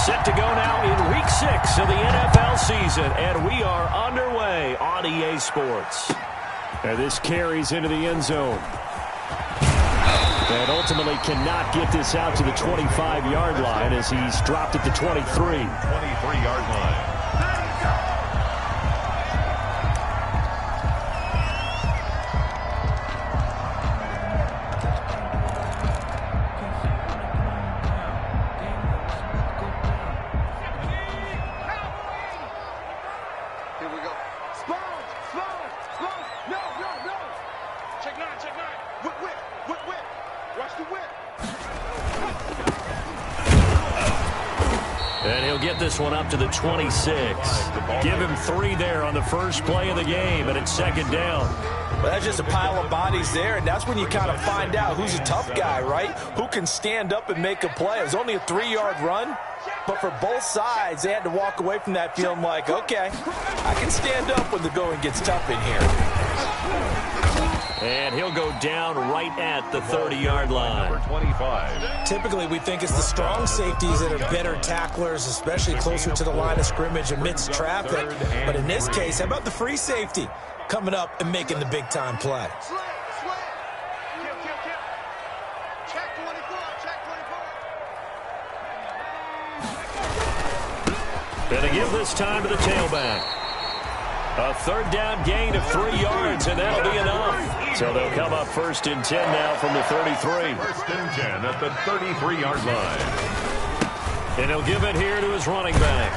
Set to go now in Week 6 of the NFL season, and we are underway on EA Sports. And this carries into the end zone. And ultimately cannot get this out to the 25-yard line as he's dropped at the 23. 23-yard line. And he'll get this one up to the 26. Give him 3 there on the first play of the game, and it's second down. Well, that's just a pile of bodies there, and that's when you kind of find out who's a tough guy, right? Who can stand up and make a play. It was only a 3-yard run, but for both sides, they had to walk away from that feeling like, okay, I can stand up when the going gets tough in here. And he'll go down right at the 30-yard line. Number 25. Typically, we think it's the strong safeties that are better tacklers, especially closer to the line of scrimmage amidst traffic. But in this case, how about the free safety coming up and making the big-time play? Gonna give this time to the tailback. A third down gain of 3 yards, and that'll be enough. So they'll come up first and 10 now from the 33. First and 10 at the 33-yard line. And he'll give it here to his running back.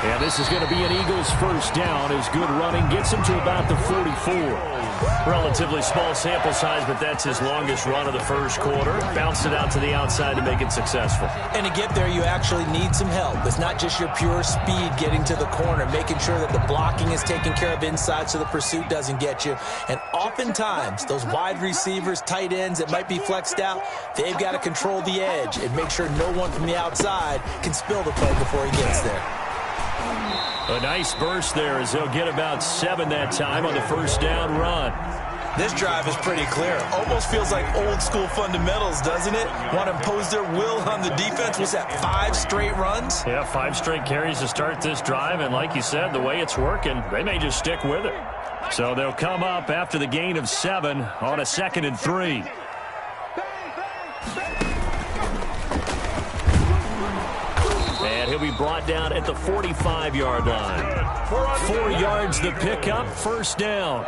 And this is going to be an Eagles first down as good running gets him to about the 44. Relatively small sample size, but that's his longest run of the first quarter. Bounced it out to the outside to make it successful. And to get there, you actually need some help. It's not just your pure speed getting to the corner, making sure that the blocking is taken care of inside so the pursuit doesn't get you. And oftentimes, those wide receivers, tight ends that might be flexed out, they've got to control the edge and make sure no one from the outside can spill the play before he gets there. A nice burst there as they'll get about 7 that time on the first down run. This drive is pretty clear. Almost feels like old school fundamentals, doesn't it? Want to impose their will on the defense. Was that 5 straight runs? Yeah, 5 straight carries to start this drive. And like you said, the way it's working, they may just stick with it. So they'll come up after the gain of 7 on a 2nd and 3. And he'll be brought down at the 45-yard line. 4 yards the pickup, first down.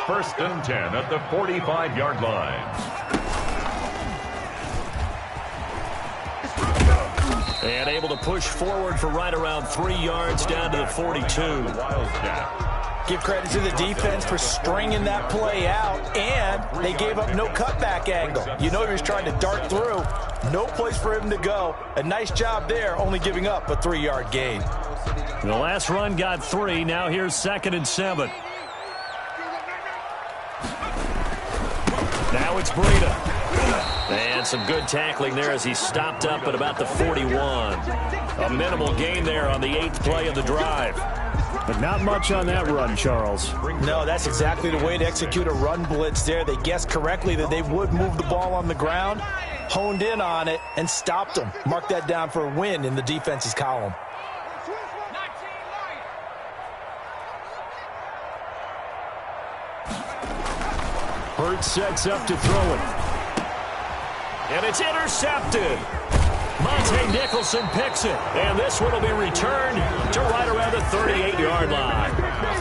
First and 10 at the 45-yard line. And able to push forward for right around 3 yards down to the 42. Give credit to the defense for stringing that play out, and they gave up no cutback angle. You know he was trying to dart through. No place for him to go. A nice job there, only giving up a 3-yard gain. The last run got 3. Now here's 2nd and 7. Now it's Breida. And some good tackling there as he stopped up at about the 41. A minimal gain there on the 8th play of the drive. But not much on that run, Charles. No, that's exactly the way to execute a run blitz there. They guessed correctly that they would move the ball on the ground, honed in on it, and stopped them. Mark that down for a win in the defense's column. Hurts sets up to throw it. And it's intercepted. Monte Nicholson picks it. And this one will be returned to right around the 38-yard line.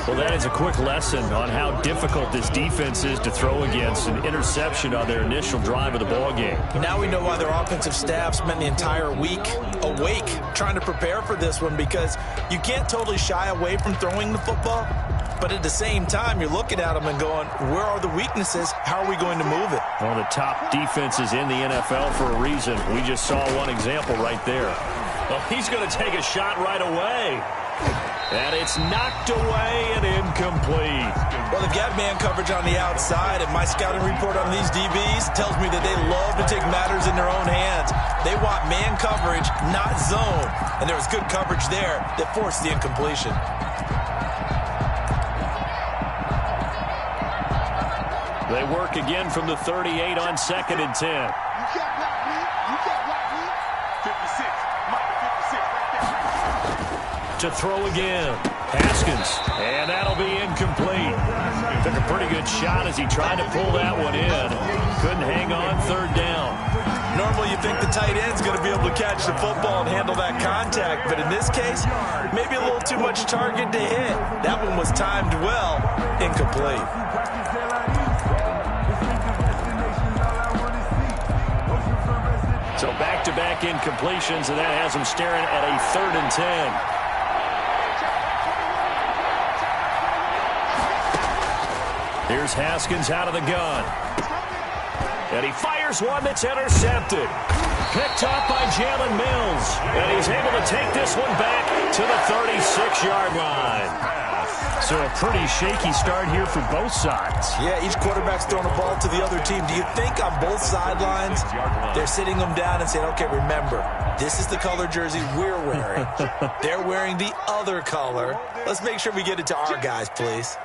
Well, that is a quick lesson on how difficult this defense is to throw against. An interception on their initial drive of the ballgame. Now we know why their offensive staff spent the entire week awake trying to prepare for this one, because you can't totally shy away from throwing the football. But at the same time, you're looking at them and going, where are the weaknesses? How are we going to move it? One of the top defenses in the NFL for a reason. We just saw one example right there. Well, he's going to take a shot right away. And it's knocked away and incomplete. Well, they've got man coverage on the outside, and my scouting report on these DBs tells me that they love to take matters in their own hands. They want man coverage, not zone. And there was good coverage there that forced the incompletion. They work again from the 38 on 2nd and 10. You can't block me. You can't block me. 56. to throw again. Haskins, and that'll be incomplete. Took a pretty good shot as he tried to pull that one in. Couldn't hang on third down. Normally you think the tight end's going to be able to catch the football and handle that contact, but in this case, maybe a little too much target to hit. That one was timed well, incomplete. So back-to-back incompletions, and that has him staring at a 3rd and 10. Here's Haskins out of the gun. And he fires one that's intercepted. Picked up by Jalen Mills. And he's able to take this one back to the 36-yard line. So a pretty shaky start here for both sides. Yeah, each quarterback's throwing a ball to the other team. Do you think on both sidelines they're sitting them down and saying, okay, remember, this is the color jersey we're wearing. They're wearing the other color. Let's make sure we get it to our guys, please.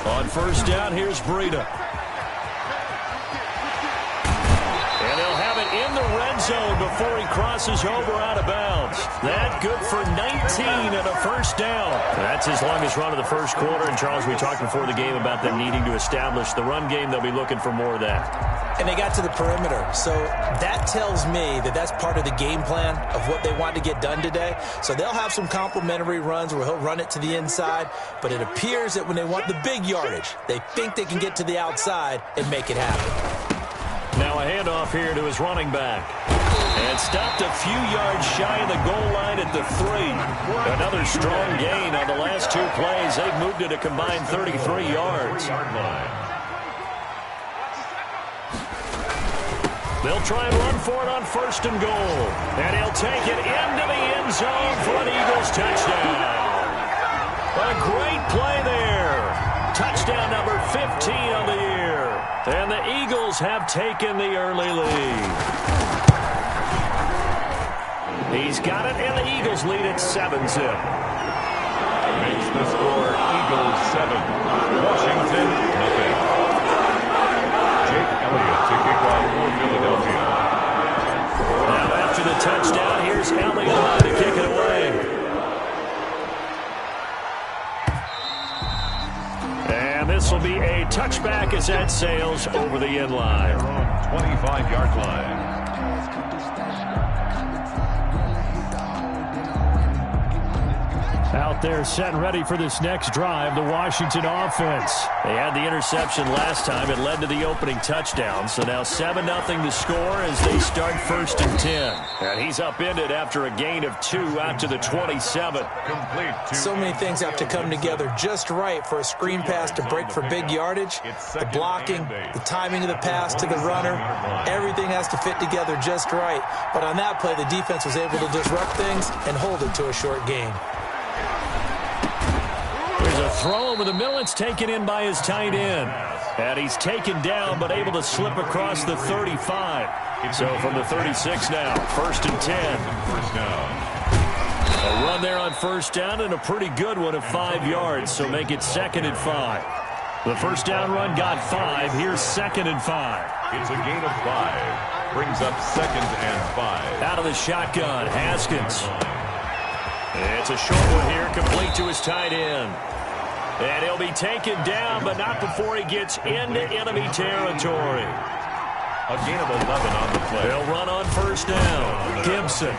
On first down, here's Breida. And they'll have it in the red zone before he crosses over out of bounds. That good for 19 and a first down. That's his longest run of the first quarter. And, Charles, we talked before the game about them needing to establish the run game. They'll be looking for more of that. And they got to the perimeter. So that tells me that that's part of the game plan of what they want to get done today. So they'll have some complementary runs where he'll run it to the inside. But it appears that when they want the big yardage, they think they can get to the outside and make it happen. Now a handoff here to his running back. And stopped a few yards shy of the goal line at the 3. Another strong gain on the last 2 plays. They've moved it a combined 33 yards. They'll try and run for it on first and goal. And he'll take it into the end zone for an Eagles touchdown. A great play there. Touchdown number 15 on the year. And the Eagles have taken the early lead. He's got it, and the Eagles lead at 7-zip. Makes the score Eagles 7. Washington, nothing. Jake Elliott to kick off for Philadelphia. Now after the touchdown, here's Elliott to kick it away. And this will be a touchback as that sails over the end line. 25-yard line. Out there set and ready for this next drive, the Washington offense. They had the interception last time. It led to the opening touchdown. So now 7-0 to score as they start first and 10. And he's upended after a gain of 2 out to the 27. Complete. So many things have to come together just right for a screen pass to break for big yardage. The blocking, the timing of the pass to the runner, everything has to fit together just right. But on that play, the defense was able to disrupt things and hold it to a short gain. There's a throw over the middle. It's taken in by his tight end. And he's taken down but able to slip across the 35. So from the 36 now, first and 10. First down. A run there on first down and a pretty good one of 5 yards. So make it 2nd and 5. The first down run got 5. Here's 2nd and 5. It's a gain of 5. Brings up 2nd and 5. Out of the shotgun, Haskins. It's a short one here, complete to his tight end. And he'll be taken down, but not before he gets into enemy territory. A gain of 11 on the play. They'll run on first down. Gibson.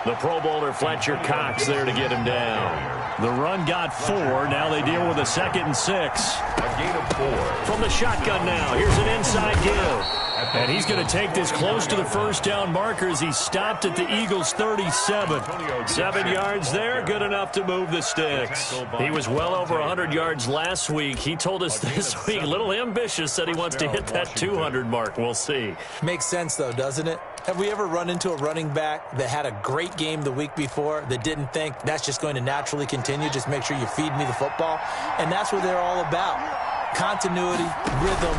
The Pro Bowler Fletcher Cox there to get him down. The run got 4. Now they deal with a 2nd and 6. A gain of 4. From the shotgun now, here's an inside give. And he's going to take this close to the first down marker as he stopped at the Eagles' 37. 7 yards there, good enough to move the sticks. He was well over 100 yards last week. He told us this week, a little ambitious, said he wants to hit that 200 mark. We'll see. Makes sense, though, doesn't it? Have we ever run into a running back that had a great game the week before that didn't think that's just going to naturally continue? Just make sure you feed me the football. And that's what they're all about. Continuity, rhythm,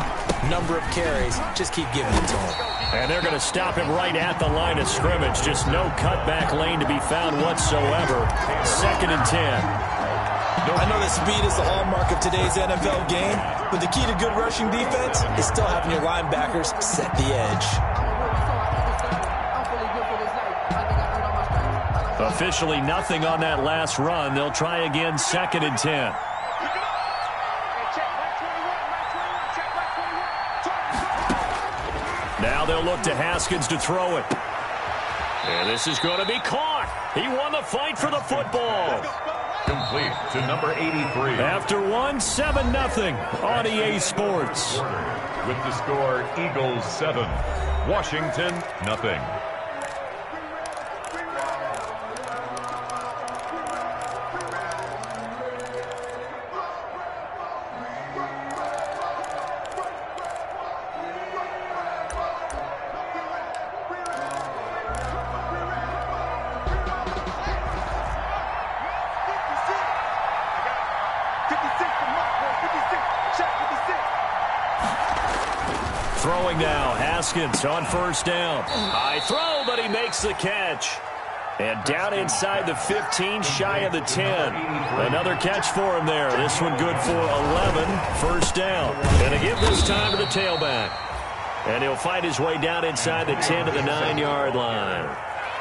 number of carries. Just keep giving it to him. And they're going to stop him right at the line of scrimmage. Just no cutback lane to be found whatsoever. 2nd and 10. I know that speed is the hallmark of today's NFL game, but the key to good rushing defense is still having your linebackers set the edge. Officially nothing on that last run. They'll try again, 2nd and 10. Now they'll look to Haskins to throw it. And this is going to be caught. He won the fight for the football. Complete to number 83. After 7-0 on EA Sports. With the score, Eagles 7, Washington nothing. Throwing now, Haskins on 1st down. High throw, but he makes the catch. And down inside the 15, shy of the 10. Another catch for him there. This one good for 11, 1st down. And to give this time to the tailback. And he'll fight his way down inside the 10 to the 9-yard line.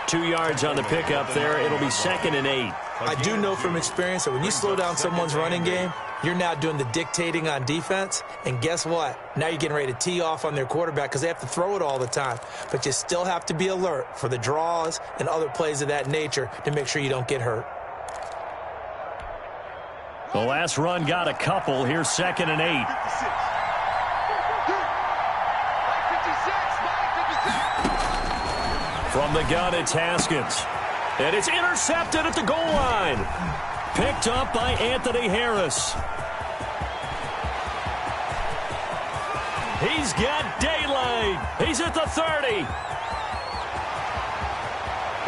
2 yards on the pickup there. It'll be 2nd and 8. I do know from experience that when you slow down someone's running game, you're now doing the dictating on defense. And guess what? Now you're getting ready to tee off on their quarterback because they have to throw it all the time. But you still have to be alert for the draws and other plays of that nature to make sure you don't get hurt. The last run got a couple. Here's 2nd and 8. From the gun, it's Haskins. And it's intercepted at the goal line. Picked up by Anthony Harris. He's got daylight. He's at the 30.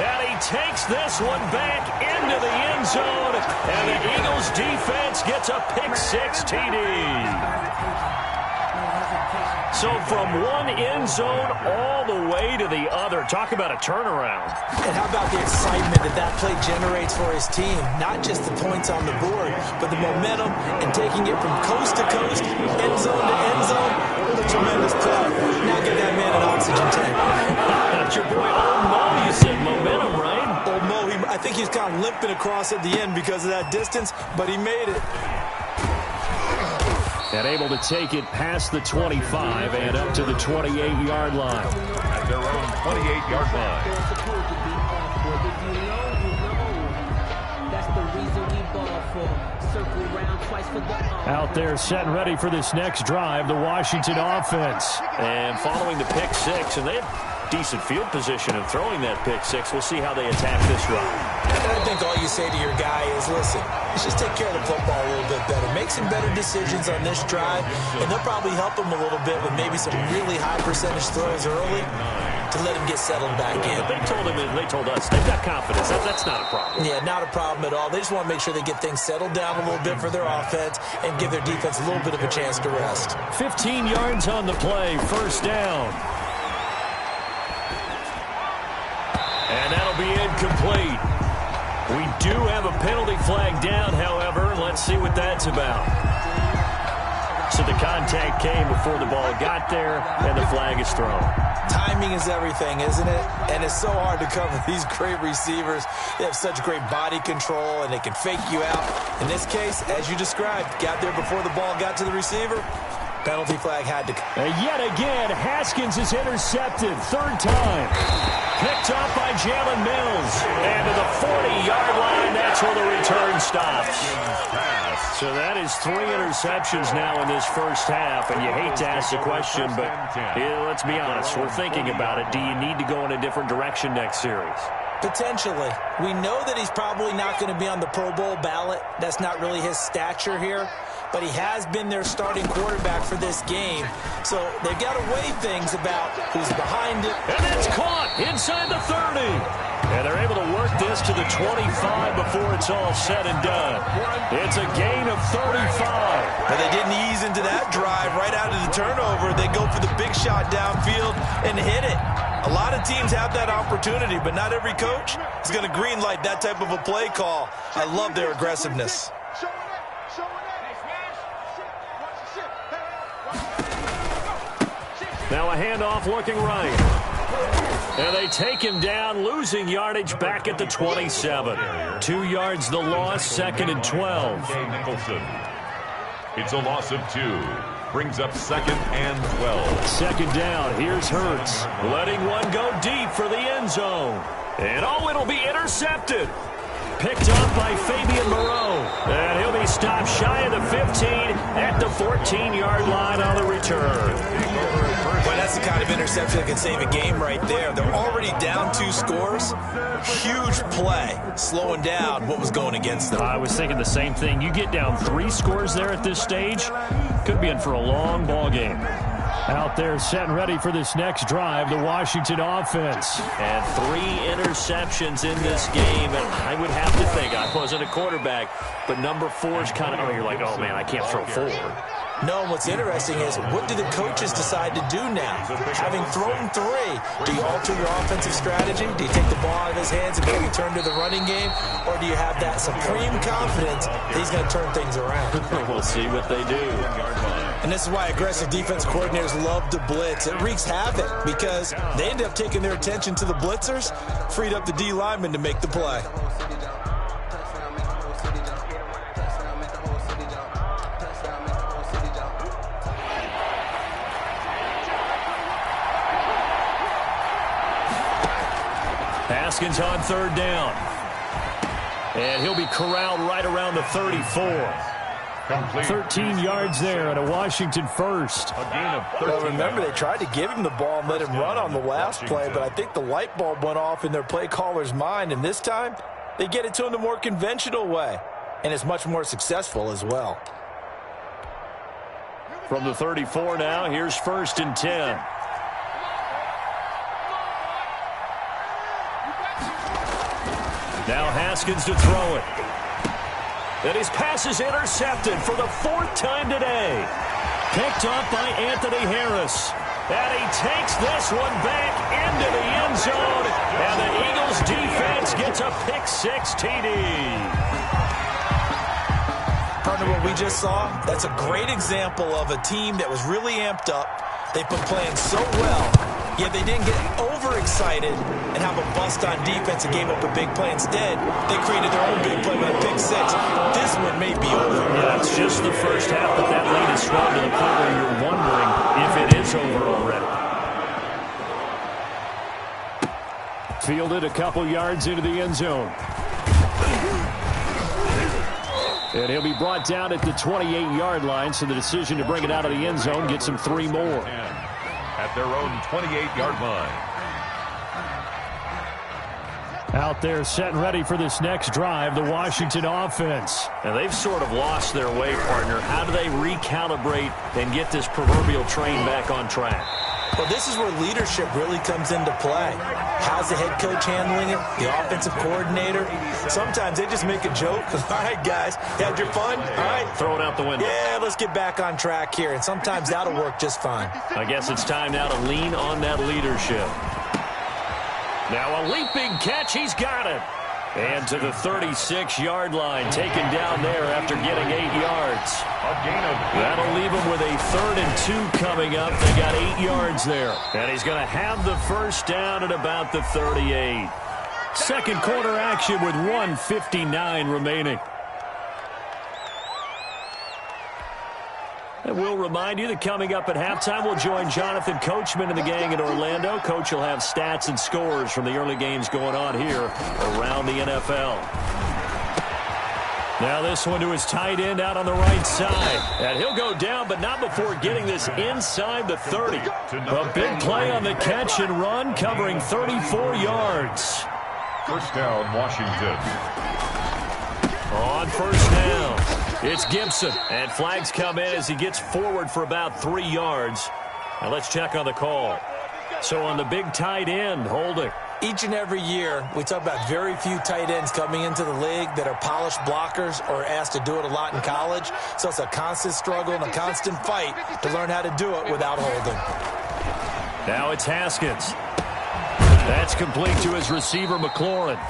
And he takes this one back into the end zone. And the Eagles defense gets a pick-6 TD. So from one end zone all the way to the other. Talk about a turnaround. And how about the excitement that play generates for his team? Not just the points on the board, but the momentum and taking it from coast to coast, end zone to end zone. What a tremendous play. Now get that man an oxygen tank. That's your boy Old Mo. You said momentum, right? Old Mo, I think he's kind of limping across at the end because of that distance, but he made it. And able to take it past the 25 and up to the 28-yard line. At their own 28-yard line. Out there set and ready for this next drive, the Washington offense. And following the pick-6, and they have decent field position in throwing that pick-6. We'll see how they attack this run. And I think all you say to your guy is, listen, let's just take care of the football a little bit better. Make some better decisions on this drive, and they'll probably help him a little bit with maybe some really high percentage throws early to let him get settled back in. They told us they've got confidence. That's not a problem. Yeah, not a problem at all. They just want to make sure they get things settled down a little bit for their offense and give their defense a little bit of a chance to rest. 15 yards on the play, 1st down. And that'll be incomplete. We do have a penalty flag down, however. Let's see what that's about. So the contact came before the ball got there, and the flag is thrown. Timing is everything, isn't it? And it's so hard to cover these great receivers. They have such great body control, and they can fake you out. In this case, as you described, got there before the ball got to the receiver. Penalty flag had to come. And yet again, Haskins is intercepted. 3rd time. Picked up by Jalen Mills. And to the 40-yard line, that's where the return stops. So that is 3 interceptions now in this first half. And you hate to ask the question, but let's be honest. We're thinking about it. Do you need to go in a different direction next series? Potentially. We know that he's probably not going to be on the Pro Bowl ballot. That's not really his stature here. But he has been their starting quarterback for this game. So they've got to weigh things about who's behind it. And it's caught inside the 30. And they're able to work this to the 25 before it's all said and done. It's a gain of 35. But they didn't ease into that drive right out of the turnover. They go for the big shot downfield and hit it. A lot of teams have that opportunity, but not every coach is going to green light that type of a play call. I love their aggressiveness. Now a handoff looking right. And they take him down, losing yardage back at the 27. 2 yards the loss, 2nd and 12. Nicholson. It's a loss of 2. Brings up 2nd and 12. 2nd down. Here's Hurts. Letting one go deep for the end zone. And it'll be intercepted. Picked up by Fabian Moreau. And he'll be stopped shy of the 15 at the 14-yard line on the return. Well, that's the kind of interception that can save a game right there. They're already down 2 scores. Huge play, slowing down what was going against them. I was thinking the same thing. You get down 3 scores there at this stage, could be in for a long ball game. Out there set and ready for this next drive, the Washington offense. And 3 interceptions in this game. And I would have to think, I wasn't a quarterback, but number 4 is kind of, you're like, oh, man, I can't throw 4. No, what's interesting is, what do the coaches decide to do now? Having thrown 3, do you alter your offensive strategy? Do you take the ball out of his hands and maybe turn to the running game? Or do you have that supreme confidence that he's going to turn things around? We'll see what they do. And this is why aggressive defense coordinators love to blitz. It wreaks havoc because they end up taking their attention to the blitzers, freed up the D lineman to make the play. Haskins on 3rd down. And he'll be corralled right around the 34. 13 yards there and a Washington first. A gain of 13. Well, remember, they tried to give him the ball and let him run on the last play, but I think the light bulb went off in their play caller's mind, and this time they get it to him the more conventional way, and it's much more successful as well. From the 34 now, here's 1st and 10. Now Haskins to throw it. And his pass is intercepted for the 4th time today. Picked up by Anthony Harris. And he takes this one back into the end zone. And the Eagles defense gets a pick-6 TD. Partner, what we just saw, that's a great example of a team that was really amped up. They've been playing so well, yet they didn't get overexcited and have a bust on defense and gave up a big play. Instead, they created their own big play with a pick-6. This one may be over. Yeah, it's just the first half, but that lead is swelled to the point where you're wondering if it is over already. Fielded a couple yards into the end zone. And he'll be brought down at the 28-yard line, so the decision to bring it out of the end zone gets him 3 more. At their own 28-yard line. Out there set and ready for this next drive, the Washington offense. And they've sort of lost their way, partner. How do they recalibrate and get this proverbial train back on track? Well, this is where leadership really comes into play. How's the head coach handling it? The offensive coordinator? Sometimes they just make a joke. All right, guys, had your fun? All right. Throw it out the window. Yeah, let's get back on track here. And sometimes that'll work just fine. I guess it's time now to lean on that leadership. Now a leaping catch. He's got it. And to the 36-yard line, taken down there after getting 8 yards. A gain of 8. That'll leave him with a 3rd and 2 coming up. They got 8 yards there. And he's going to have the first down at about the 38. Second quarter action with 1:59 remaining. And we'll remind you that coming up at halftime, we'll join Jonathan Coachman and the gang in Orlando. Coach will have stats and scores from the early games going on here around the NFL. Now this one to his tight end out on the right side. And he'll go down, but not before getting this inside the 30. A big play on the catch and run, covering 34 yards. First down, Washington. On first down, it's Gibson. And flags come in as he gets forward for about 3 yards. Now let's check on the call. So on the big tight end, holding. Each and every year, we talk about very few tight ends coming into the league that are polished blockers or asked to do it a lot in college. So it's a constant struggle and a constant fight to learn how to do it without holding. Now it's Haskins. That's complete to his receiver, McLaurin.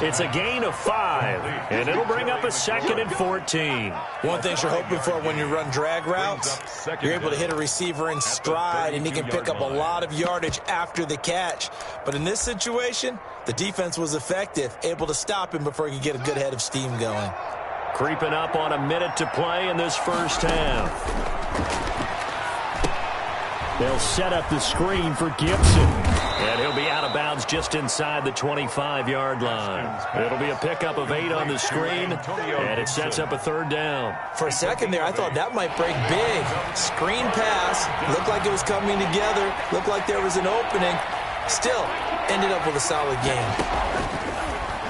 It's a gain of 5, and it'll bring up a 2nd and 14. One thing you're hoping for when you run drag routes, you're able to hit a receiver in stride, and he can pick up a lot of yardage after the catch. But in this situation, the defense was effective, able to stop him before he could get a good head of steam going. Creeping up on a minute to play in this first half. They'll set up the screen for Gibson. And he'll be out of bounds just inside the 25-yard line. It'll be a pickup of 8 on the screen, and it sets up a 3rd down. For a second there, I thought that might break big. Screen pass, looked like it was coming together, looked like there was an opening. Still, ended up with a solid game.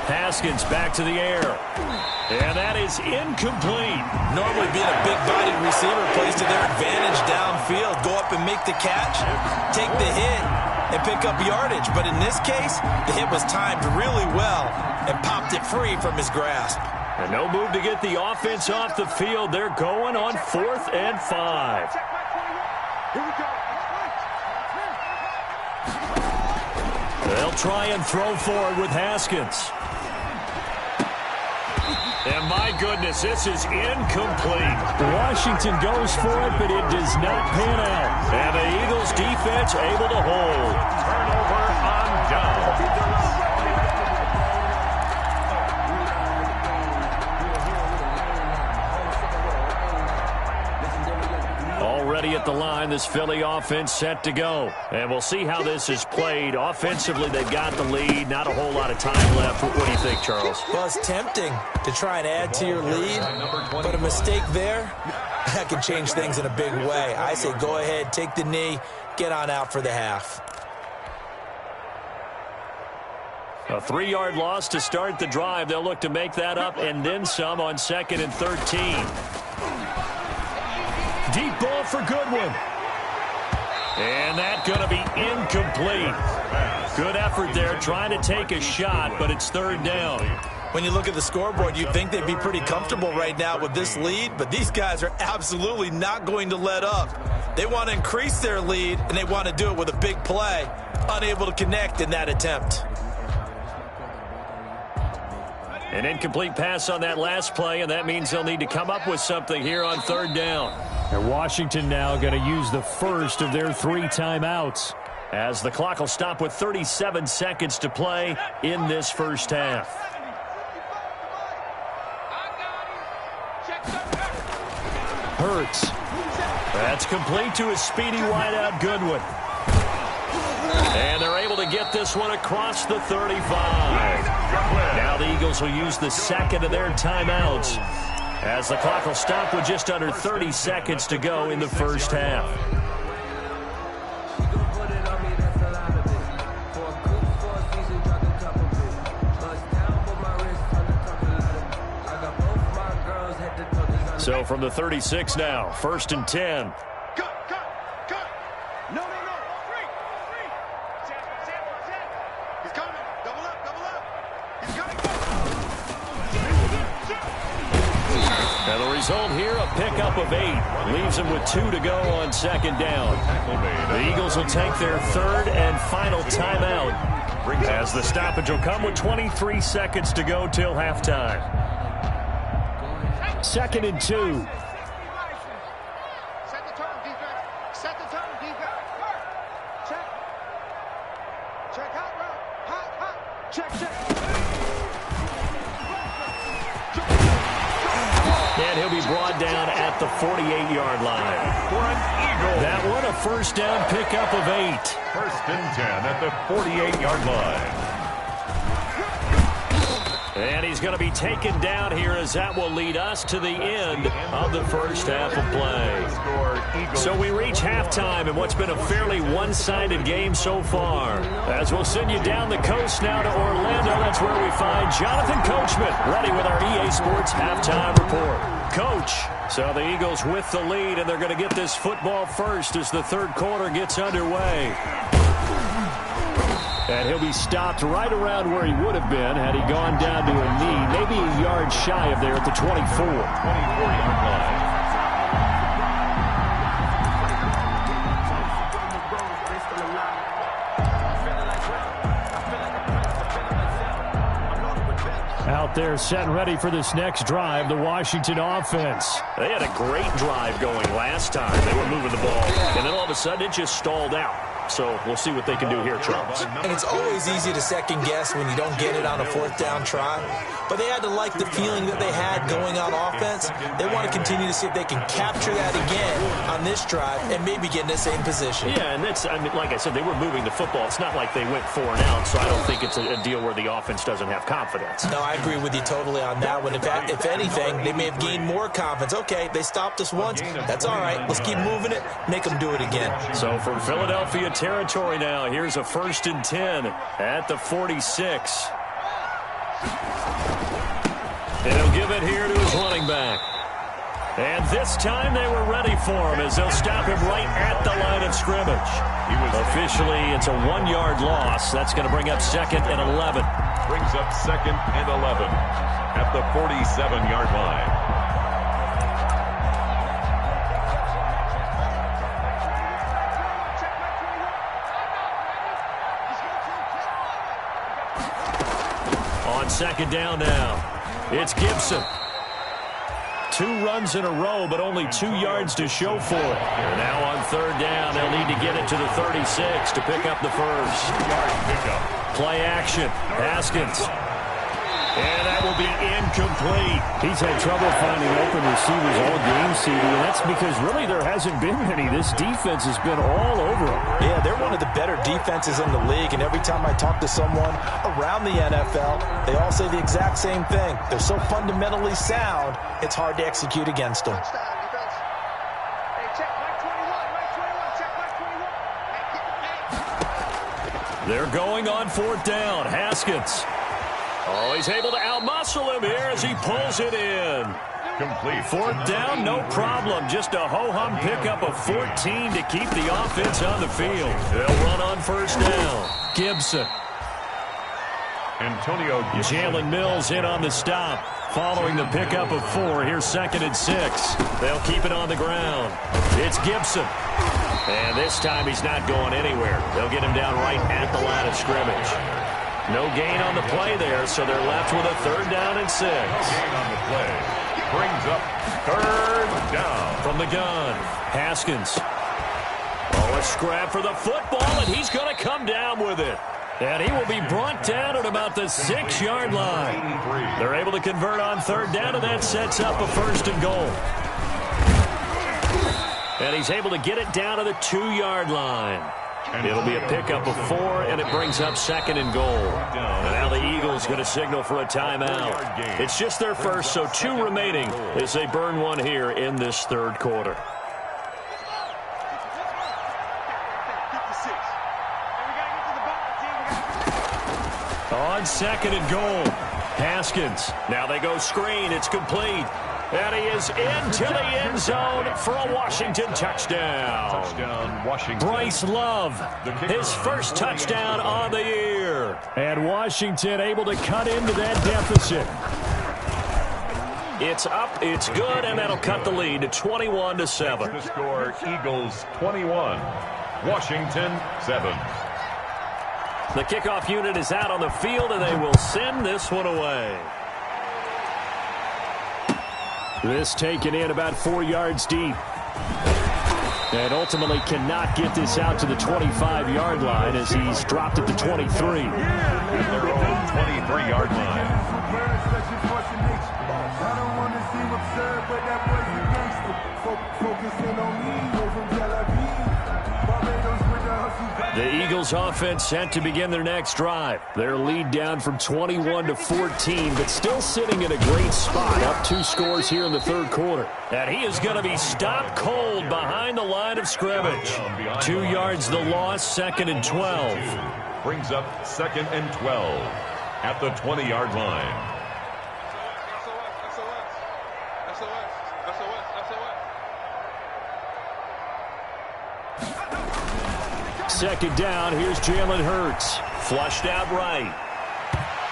Haskins back to the air. And that is incomplete. Normally being a big-bodied receiver plays to their advantage downfield. Go up and make the catch, take the hit, and pick up yardage. But in this case, the hit was timed really well and popped it free from his grasp. And no move to get the offense off the field. They're going on 4th and 5. They'll try and throw forward with Haskins. And my goodness, this is incomplete. Washington goes for it, but it does not pan out. And the Eagles defense able to hold. Turnover on down. Already at the line, this Philly offense set to go. And we'll see how this is played. Offensively, they've got the lead. Not a whole lot of time left. What do you think, Charles? Well, it's tempting to try and add to your lead, but a mistake there, that can change things in a big way. I say go ahead, take the knee, get on out for the half. A 3-yard loss to start the drive. They'll look to make that up and then some on 2nd and 13. Deep ball for Goodwin. And that's going to be incomplete. Good effort there trying to take a shot, but it's 3rd down. When you look at the scoreboard, you'd think they'd be pretty comfortable right now with this lead, but these guys are absolutely not going to let up. They want to increase their lead, and they want to do it with a big play. Unable to connect in that attempt. An incomplete pass on that last play, and that means they'll need to come up with something here on 3rd down. And Washington now going to use the first of their 3 timeouts. As the clock will stop with 37 seconds to play in this first half. Hurts. That's complete to a speedy wideout Goodwin. And they're able to get this one across the 35. Now the Eagles will use the 2nd of their timeouts as the clock will stop with just under 30 seconds to go in the first half. So from the 36 now, 1st and 10. And the result here, a pickup of 8. Leaves them with 2 to go on 2nd down. The Eagles will take their 3rd and final timeout as the stoppage will come with 23 seconds to go till halftime. 2nd and 2. Set the tone, defense. Set the tone, defense. Check. Check hot, bro. Hot. Check. And he'll be brought down at the 48-yard line. For an Eagle. That one, a 1st down pickup of 8. 1st and 10 at the 48-yard line. And he's going to be taken down here as that will lead us to the end of the first half of play. So we reach halftime in what's been a fairly one-sided game so far. As we'll send you down the coast now to Orlando, that's where we find Jonathan Coachman ready with our EA Sports halftime report. Coach, so the Eagles with the lead, and they're going to get this football first as the 3rd quarter gets underway. And he'll be stopped right around where he would have been had he gone down to a knee, maybe a yard shy of there at the 24. 24-yard line. Out there set and ready for this next drive, the Washington offense. They had a great drive going last time. They were moving the ball, and then all of a sudden it just stalled out. So we'll see what they can do here, Charles. And it's always easy to second guess when you don't get it on a fourth down try. But they had to like the feeling that they had going on offense. They want to continue to see if they can capture that again on this drive and maybe get in the same position. Yeah, and that's, I mean, like I said, they were moving the football. It's not like they went 4 and out, so I don't think it's a deal where the offense doesn't have confidence. No, I agree with you totally on that one. If anything, they may have gained more confidence. Okay, they stopped us once. That's all right. Let's keep moving it, make them do it again. So from Philadelphia territory now, here's a 1st and 10 at the 46. And he'll give it here to his running back. And this time they were ready for him as they'll stop him right at the line of scrimmage. Officially, it's a 1-yard loss. That's going to bring up 2nd and 11. Brings up 2nd and 11 at the 47-yard line. On 2nd down now, it's Gibson. 2 runs in a row, but only 2 yards to show for it. And now on 3rd down, they'll need to get it to the 36 to pick up the first. Play action, Haskins. And that will be incomplete. He's had trouble finding open receivers all game, CD, and that's because really there hasn't been many. This defense has been all over them. Yeah, they're one of the better defenses in the league, and every time I talk to someone around the NFL, they all say the exact same thing. They're so fundamentally sound, it's hard to execute against them. They're going on 4th down. Haskins. Oh, he's able to outmuscle him here as he pulls it in. Complete. 4th down, no problem. Just a ho-hum pickup of 14 to keep the offense on the field. They'll run on 1st down. Gibson. Antonio Gibson. Jalen Mills in on the stop. Following the pickup of 4, here's 2nd and 6. They'll keep it on the ground. It's Gibson. And this time he's not going anywhere. They'll get him down right at the line of scrimmage. No gain on the play there, so they're left with a 3rd down and 6. No gain on the play. Brings up 3rd down. From the gun, Haskins. Oh, a scrap for the football, and he's going to come down with it. And he will be brought down at about the 6-yard line. They're able to convert on 3rd down, and that sets up a 1st and goal. And he's able to get it down to the 2-yard line. It'll be a pickup of 4, and it brings up 2nd and goal. And now the Eagles going to signal for a timeout. It's just their first, so 2 remaining as they burn one here in this 3rd quarter. On 2nd and goal, Haskins. Now they go screen. It's complete. And he is into the end zone for a Washington touchdown. Touchdown, Washington. Bryce Love, his first touchdown on the year. And Washington able to cut into that deficit. It's up, it's good, and that'll cut the lead to 21-7. The score, Eagles 21, Washington 7. The kickoff unit is out on the field, and they will send this one away. This taken in about 4 yards deep. And ultimately cannot get this out to the 25-yard line as he's dropped at the 23. At their own 23-yard line. The Eagles offense set to begin their next drive. Their lead down from 21 to 14, but still sitting in a great spot. Up 2 scores here in the 3rd quarter. And he is going to be stopped cold behind the line of scrimmage. 2 yards the loss, 2nd and 12. Brings up 2nd and 12 at the 20-yard line. Second down, here's Jalen Hurts. Flushed out right.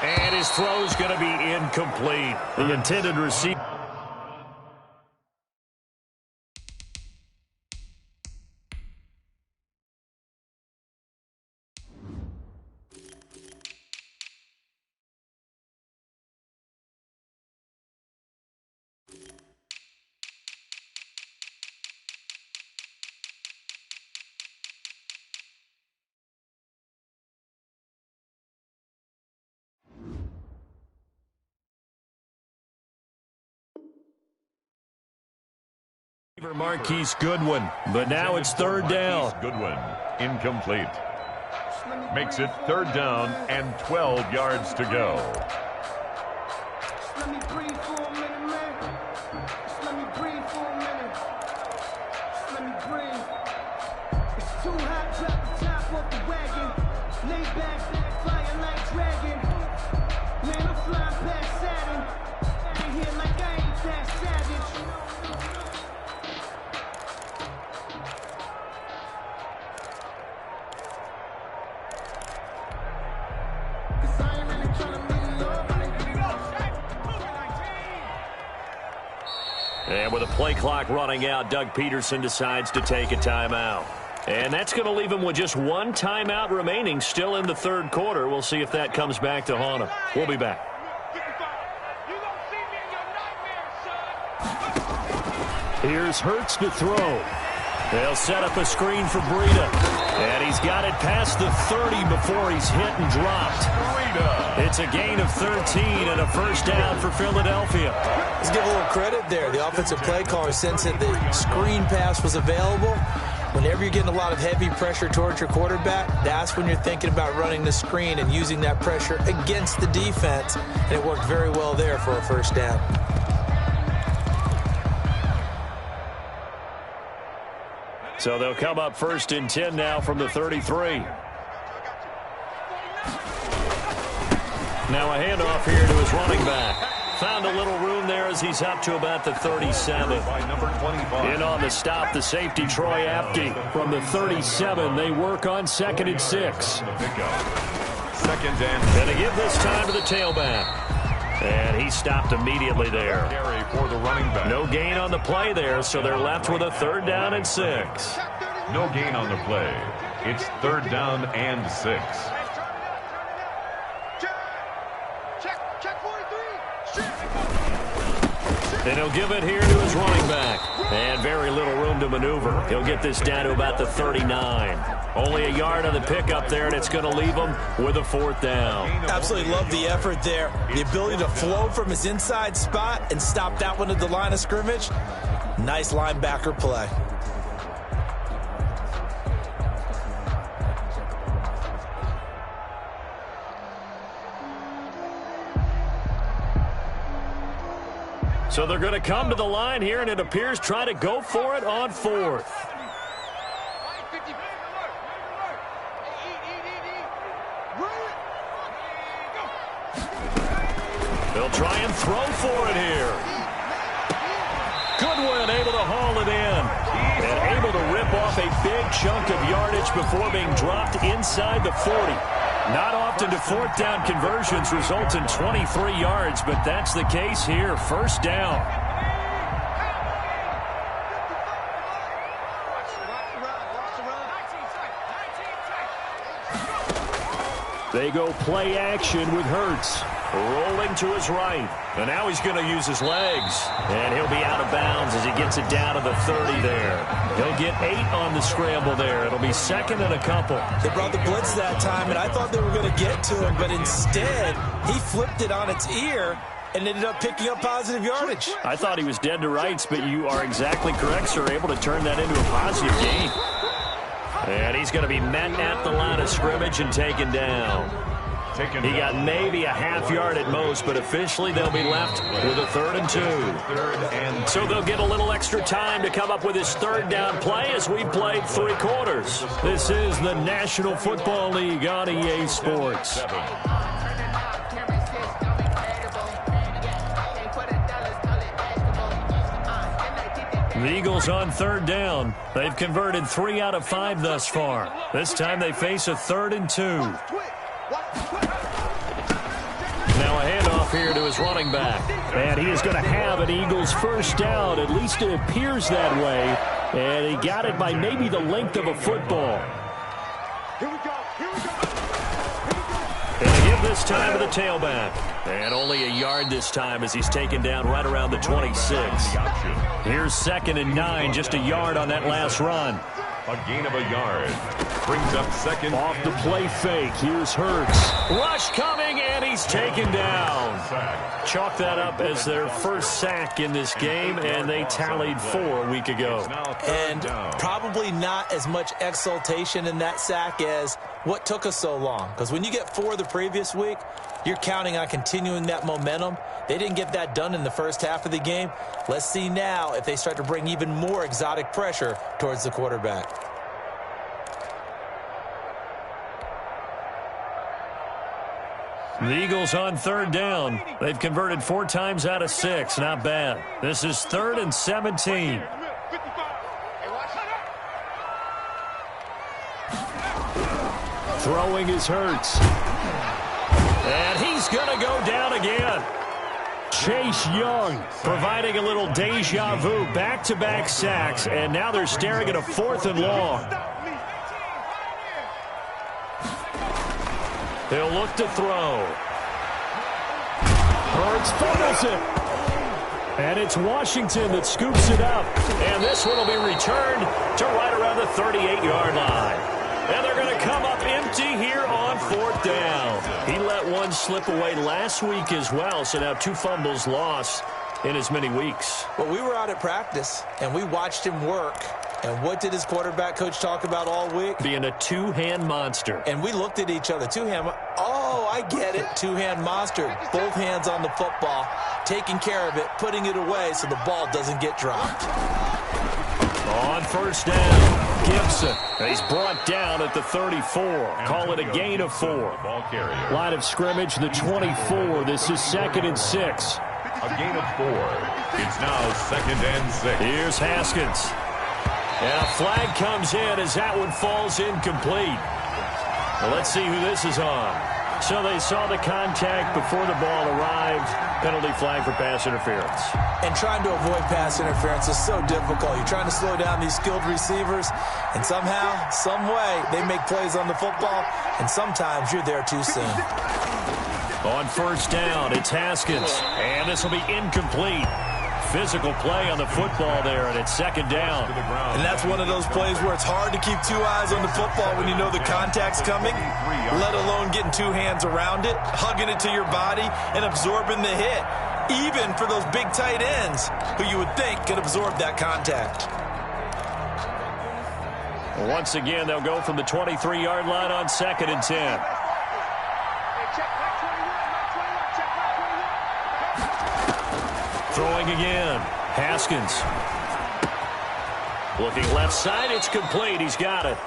And his throw's going to be incomplete. The intended receiver. Marquise Goodwin, but now it's third down. Goodwin, incomplete. Makes it third down and 12 yards to go. Let me breathe for a minute, man. Just let me breathe for a minute. Just let me breathe. It's too hot, drop the top off the wagon. Lay back, fire like dragon. Man, I'm flying past Saturn. Ain't here like I ain't that savage. And with a play clock running out, Doug Peterson decides to take a timeout. And that's going to leave him with just one timeout remaining still in the third quarter. We'll see if that comes back to haunt him. We'll be back. Here's Hurts to throw. They'll set up a screen for Breida. And he's got it past the 30 before he's hit and dropped. It's a gain of 13 and a first down for Philadelphia. Let's give a little credit there. The offensive play caller sensed that the screen pass was available. Whenever you're getting a lot of heavy pressure towards your quarterback, that's when you're thinking about running the screen and using that pressure against the defense. And it worked very well there for a first down. So they'll come up first and 10 now from the 33. Now a handoff here to his running back. Found a little room there as he's up to about the 37. By number 25. In on the stop, the safety, Troy Apke. From the 37, they work on 2nd and 6. Second and Going to give this time to the tailback. And he stopped immediately there. carry for the running back. No gain on the play there, so they're left with a third down and 6. No gain on the play. It's third down and 6. Check 43. And he'll give it here to his running back. And very little room to maneuver. He'll get this down to about the 39. Only a yard on the pickup there, and it's going to leave him with a fourth down. Absolutely love the effort there. The ability to flow from his inside spot and stop that one at the line of scrimmage. Nice linebacker play. So they're going to come to the line here, and it appears try to go for it on fourth. They'll try and throw for it here. Goodwin able to haul it in. And able to rip off a big chunk of yardage before being dropped inside the 40. Not often do fourth down conversions result in 23 yards, but that's the case here. First down. They go play action with Hurts. Rolling to his right. And now he's going to use his legs. And he'll be out of bounds as he gets it down to the 30 there. He'll get 8 on the scramble there. It'll be second and a couple. They brought the blitz that time, and I thought they were going to get to him, but instead he flipped it on its ear and ended up picking up positive yardage. I thought he was dead to rights, but you are exactly correct, sir. Able to turn that into a positive gain. And he's going to be met at the line of scrimmage and taken down. He got maybe a half yard at most, but officially they'll be left with a 3rd and 2. So they'll get a little extra time to come up with his third down play as we played 3 quarters. This is the National Football League on EA Sports. The Eagles on third down. They've converted 3 out of 5 thus far. This time they face a 3rd and 2. Now a handoff here to his running back. And he is going to have an Eagles first down. At least it appears that way. And he got it by maybe the length of a football. And they give this time to the tailback. And only a yard this time as he's taken down right around the 26. Here's 2nd and 9, just a yard on that last run. A gain of a yard. Brings up second. Off the play fake. Here's Hurts. Rush coming, and And he's taken down. Chalk that up as their first sack in this game, and they tallied 4 a week ago. And probably not as much exultation in that sack as what took us so long. Because when you get 4 the previous week, you're counting on continuing that momentum. They didn't get that done in the first half of the game. Let's see now if they start to bring even more exotic pressure towards the quarterback. The Eagles on 3rd down. They've converted 4 times out of 6. Not bad. This is 3rd and 17. Throwing is Hurts. And he's going to go down again. Chase Young Providing a little deja vu. Back-to-back sacks. And now they're staring at a 4th and long. He'll look to throw. Hurts fumbles it. And it's Washington that scoops it up. And this one will be returned to right around the 38-yard line. And they're going to come up empty here on 4th down. He let one slip away last week as well, so now 2 fumbles lost in as many weeks. Well, we were out at practice, and we watched him work. And what did his quarterback coach talk about all week? Being a 2-hand monster. And we looked at each other. 2-hand. Oh, I get it. 2-hand monster. Both hands on the football, taking care of it, putting it away so the ball doesn't get dropped. On 1st down, Gibson. He's brought down at the 34. Call it a gain of 4. Line of scrimmage, the 24. This is 2nd and 6. A gain of 4. It's now 2nd and 6. Here's Haskins. And a flag comes in as that one falls incomplete. Well, let's see who this is on. So they saw the contact before the ball arrived. Penalty flag for pass interference. And trying to avoid pass interference is so difficult. You're trying to slow down these skilled receivers, and somehow, some way, they make plays on the football, and sometimes you're there too soon. On 1st down, it's Haskins. And this will be incomplete. Physical play on the football there, and it's 2nd down. And that's one of those plays where it's hard to keep 2 eyes on the football when you know the contact's coming, let alone getting 2 hands around it, hugging it to your body, and absorbing the hit, even for those big tight ends who you would think could absorb that contact. Once again, they'll go from the 23-yard line on 2nd and 10. Throwing again. Haskins. Looking left side. It's complete. He's got it.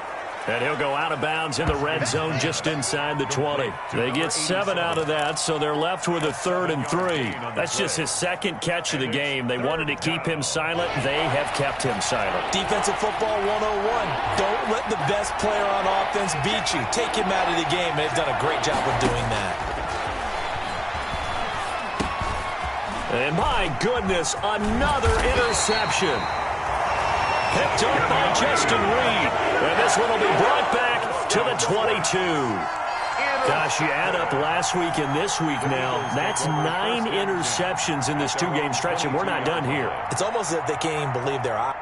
And he'll go out of bounds in the red zone just inside the 20. They get 7 out of that, so they're left with a 3rd and 3. That's just his 2nd catch of the game. They wanted to keep him silent. They have kept him silent. Defensive football 101. Don't let the best player on offense beat you. Take him out of the game. They've done a great job of doing that. And my goodness, another interception. Picked up by Justin Reed. And this one will be brought back to the 22. Gosh, you add up last week and this week now. That's 9 interceptions in this 2-game stretch, and we're not done here. It's almost as if they can't even believe their eyes.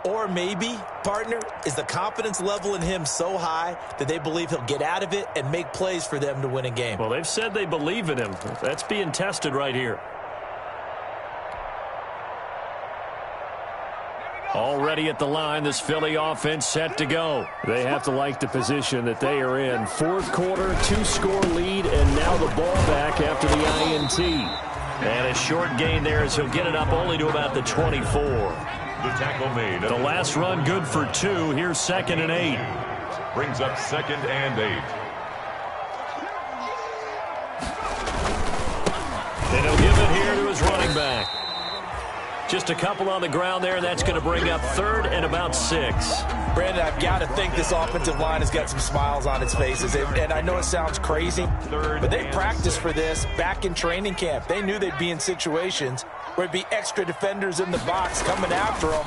Or maybe, partner, is the confidence level in him so high that they believe he'll get out of it and make plays for them to win a game? Well, they've said they believe in him. That's being tested right here. Already at the line, this Philly offense set to go. They have to like the position that they are in. 4th quarter, 2-score lead, and now the ball back after the INT. And a short gain there as he'll get it up only to about the 24. The tackle made. The last run good for 2. Here's 2nd and 8. Brings up 2nd and 8. And he'll give it here to his running back. Just a couple on the ground there. That's going to bring up 3rd and about 6. Brandon, I've got to think this offensive line has got some smiles on its faces. And I know it sounds crazy, but they practiced for this back in training camp. They knew they'd be in situations where it'd be extra defenders in the box coming after them,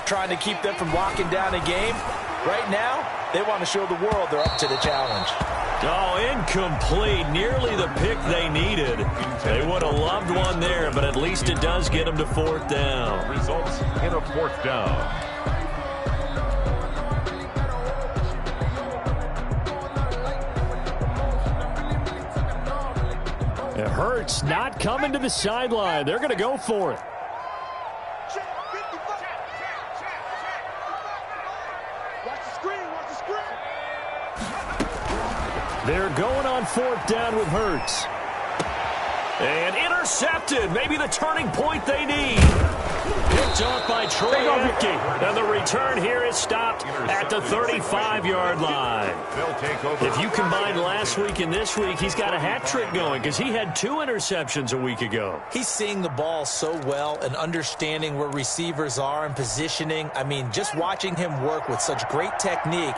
trying to keep them from locking down a game. Right now, they want to show the world they're up to the challenge. Oh, incomplete. Nearly the pick they needed. They would have loved one there, but at least it does get them to fourth down. Results in a fourth down. It hurts not coming to the sideline. They're going to go for it. They're going on fourth down with Hurts. And intercepted. Maybe the turning point they need. Picked off by Troy Apke. And the return here is stopped at the 35-yard line. If you combine last week and this week, he's got a hat trick going because he had 2 interceptions a week ago. He's seeing the ball so well and understanding where receivers are and positioning. I mean, just watching him work with such great technique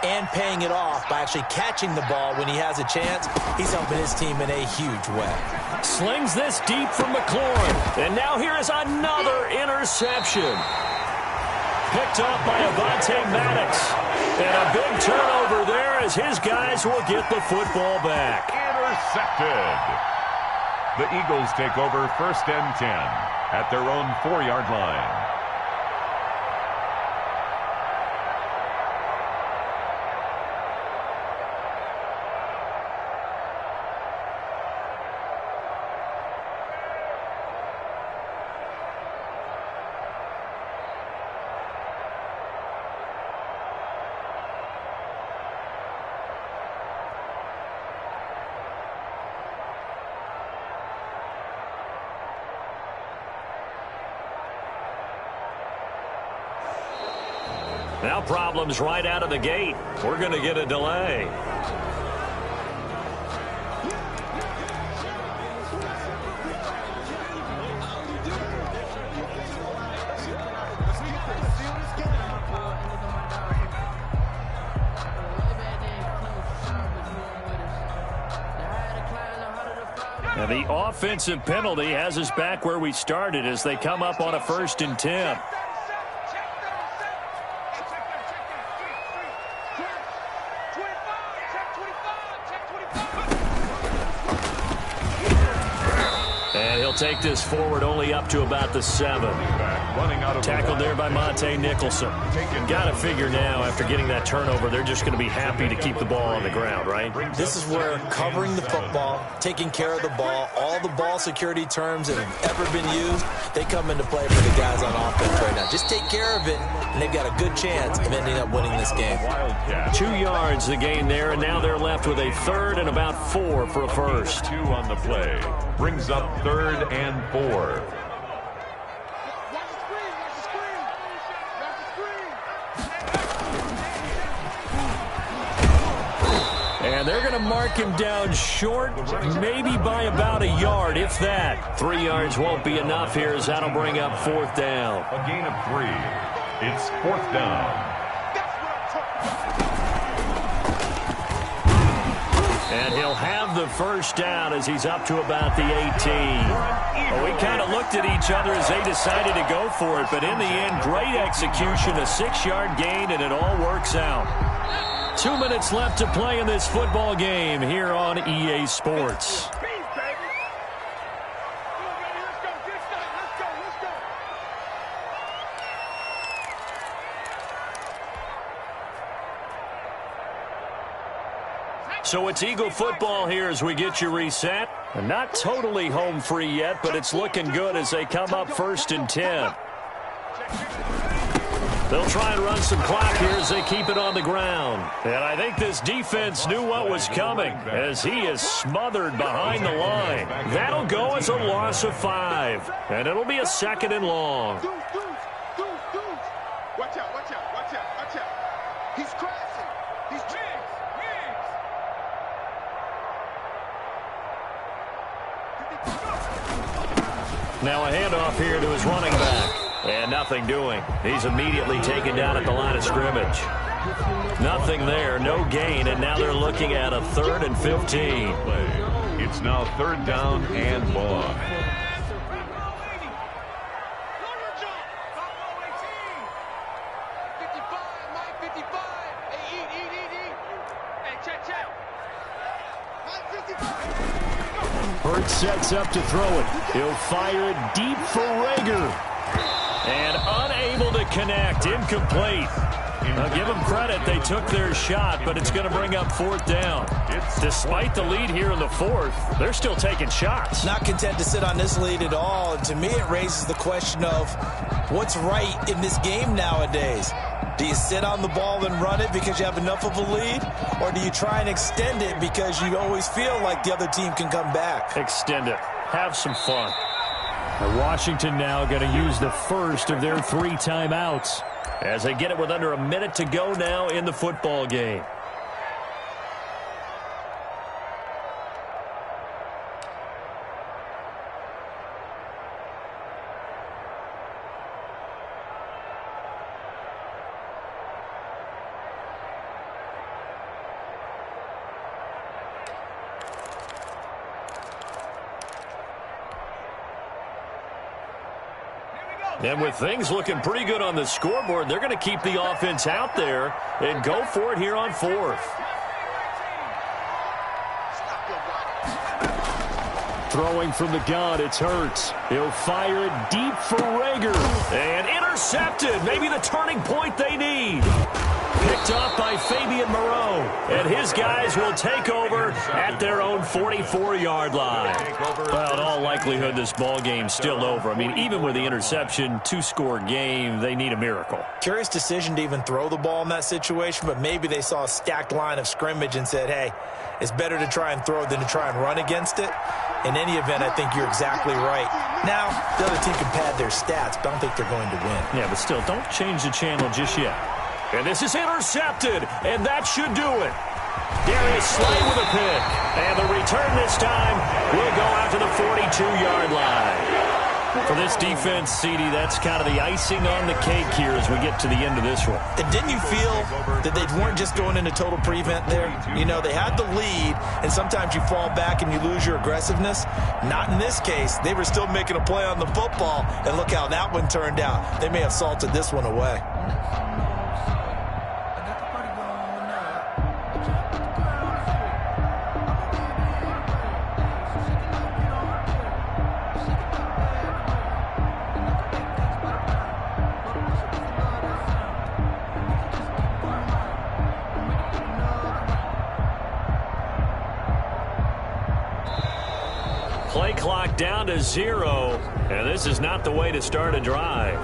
and paying it off by actually catching the ball when he has a chance, he's helping his team in a huge way. Slings this deep from McLaurin. And now here is another interception. Picked off by Avonte Maddox. And a big turnover there as his guys will get the football back. Intercepted. The Eagles take over 1st and 10 at their own 4-yard line. Now problems right out of the gate. We're going to get a delay. And the offensive penalty has us back where we started as they come up on a 1st and 10. Take this forward only up to about the 7. Tackled there by Monte Nicholson. Got to figure now after getting that turnover, they're just going to be happy to keep the ball on the ground, right? This is where covering the football, taking care of the ball, all the ball security terms that have ever been used, they come into play for the guys on offense right now. Just take care of it, and they've got a good chance of ending up winning this game. 2 yards the gain there, and now they're left with a 3rd and about 4 for a first. 2 on the play. Brings up 3rd and 4. And they're going to mark him down short, maybe by about a yard, if that. 3 yards won't be enough here as that'll bring up 4th down. A gain of 3. It's 4th down. And he'll have the first down as he's up to about the 18. Well, we kind of looked at each other as they decided to go for it, but in the end, great execution, a 6-yard gain, and it all works out. 2 minutes left to play in this football game here on EA Sports. So it's Eagle football here as we get you reset. And not totally home free yet, but it's looking good as they come up 1st and 10. They'll try and run some clock here as they keep it on the ground. And I think this defense knew what was coming as he is smothered behind the line. That'll go as a loss of 5. And it'll be a 2nd and long. Watch out, watch out, watch out, watch out. He's crashing. He's Migs. Now a handoff here to his running back. And nothing doing. He's immediately taken down at the line of scrimmage. Nothing there, no gain, and now they're looking at a 3rd and 15. It's now 3rd down and long. Hurts sets up to throw it. He'll fire it deep for Rager. And unable to connect. Incomplete. Now, give them credit. They took their shot, but it's going to bring up 4th down. Despite the lead here in the 4th, they're still taking shots. Not content to sit on this lead at all. And to me, it raises the question of what's right in this game nowadays. Do you sit on the ball and run it because you have enough of a lead? Or do you try and extend it because you always feel like the other team can come back? Extend it. Have some fun. And Washington now going to use the first of their 3 timeouts as they get it with under a minute to go now in the football game. And with things looking pretty good on the scoreboard, they're going to keep the offense out there and go for it here on 4th. Throwing from the gun, it's Hurts. He'll fire it deep for Rager. And intercepted. Maybe the turning point they need. Picked off by Fabian Moreau. And his guys will take over at their own 44-yard line. Well, in all likelihood, this ball game's still over. I mean, even with the interception, 2-score game, they need a miracle. Curious decision to even throw the ball in that situation, but maybe they saw a stacked line of scrimmage and said, hey, it's better to try and throw than to try and run against it. In any event, I think you're exactly right. Now, the other team can pad their stats, but I don't think they're going to win. Yeah, but still, don't change the channel just yet. And this is intercepted, and that should do it. Darius Slay with a pick. And the return this time will go out to the 42-yard line. For this defense, CD, that's kind of the icing on the cake here as we get to the end of this one. And didn't you feel that they weren't just going into total prevent there? You know, they had the lead, and sometimes you fall back and you lose your aggressiveness. Not in this case. They were still making a play on the football, and look how that one turned out. They may have salted this one away. Play clock down to 0, and this is not the way to start a drive.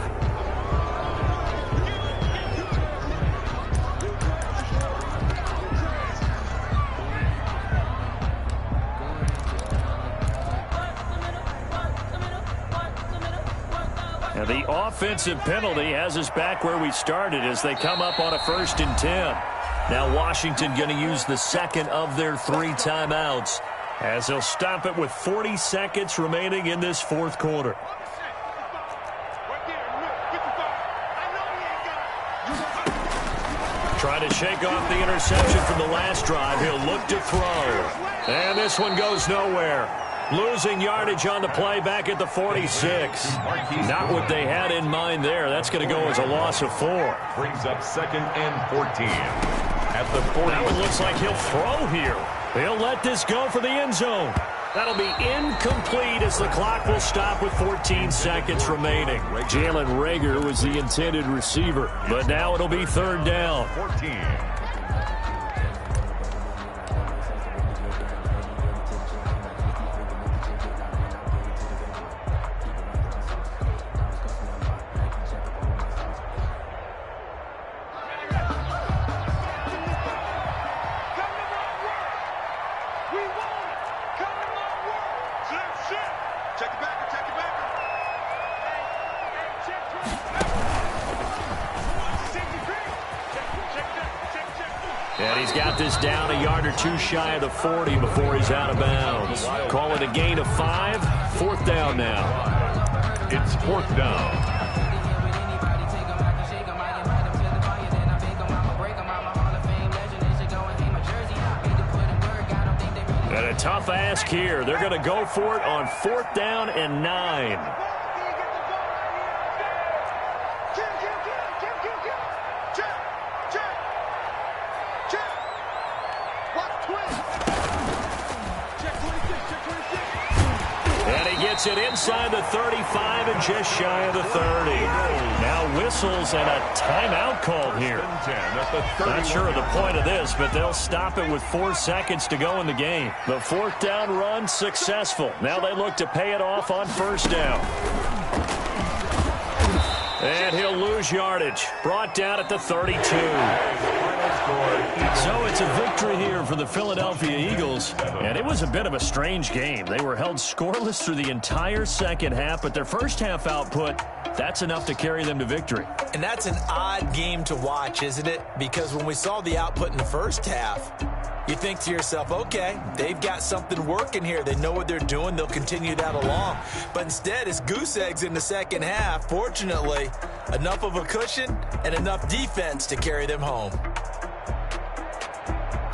And the offensive penalty has us back where we started as they come up on a 1st and 10. Now Washington going to use the second of their 3 timeouts, as they'll stop it with 40 seconds remaining in this 4th quarter. Trying to shake off the interception from the last drive. He'll look to throw. And this one goes nowhere. Losing yardage on the play back at the 46. Not what they had in mind there. That's going to go as a loss of 4. Brings up 2nd and 14. At the 40. That one looks like he'll throw here. He'll let this go for the end zone. That'll be incomplete as the clock will stop with 14 seconds remaining. Jalen Rager was the intended receiver, but now it'll be 3rd down. 14. And he's got this down a yard or 2 shy of the 40 before he's out of bounds. Call it a gain of 5. 4th down now. It's 4th down. And a tough ask here. They're going to go for it on 4th down and 9. gets it inside the 35 and just shy of the 30. Now whistles and a timeout called here. Not sure of the point of this, but they'll stop it with 4 seconds to go in the game. The 4th down run successful. Now they look to pay it off on 1st down. And he'll lose yardage. Brought down at the 32. So it's a victory here for the Philadelphia Eagles. And it was a bit of a strange game. They were held scoreless through the entire second half, but their first half output, that's enough to carry them to victory. And that's an odd game to watch, isn't it? Because when we saw the output in the first half, you think to yourself, okay, they've got something working here. They know what they're doing. They'll continue that along. But instead, it's goose eggs in the second half. Fortunately, enough of a cushion and enough defense to carry them home.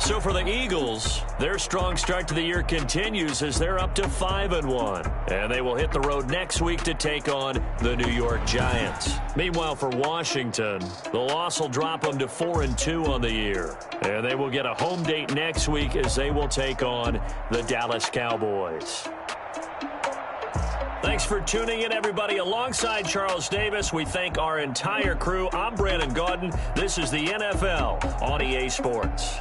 So for the Eagles, their strong start to the year continues as they're up to 5-1. And they will hit the road next week to take on the New York Giants. Meanwhile, for Washington, the loss will drop them to 4-2 on the year. And they will get a home date next week as they will take on the Dallas Cowboys. Thanks for tuning in, everybody. Alongside Charles Davis, we thank our entire crew. I'm Brandon Gaudin. This is the NFL on EA Sports.